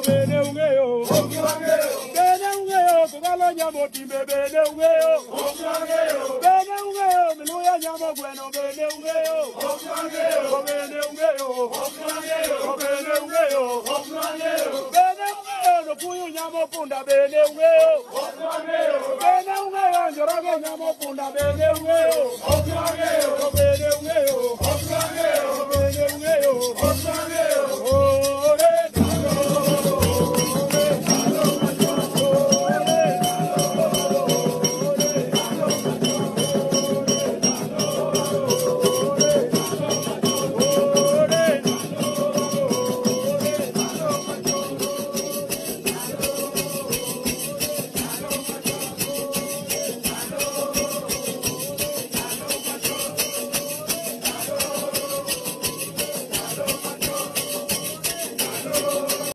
bene ungeo, bene ungeo, kugalo nyamo timbe bene ungeo, bene ungeo, miluya nyamo bueno bene ungeo, bene ungeo, bene ungeo, bene ungeo, no puyo nyamo punda bene ungeo, bene ungeo, njoroge nyamo punda bene ungeo.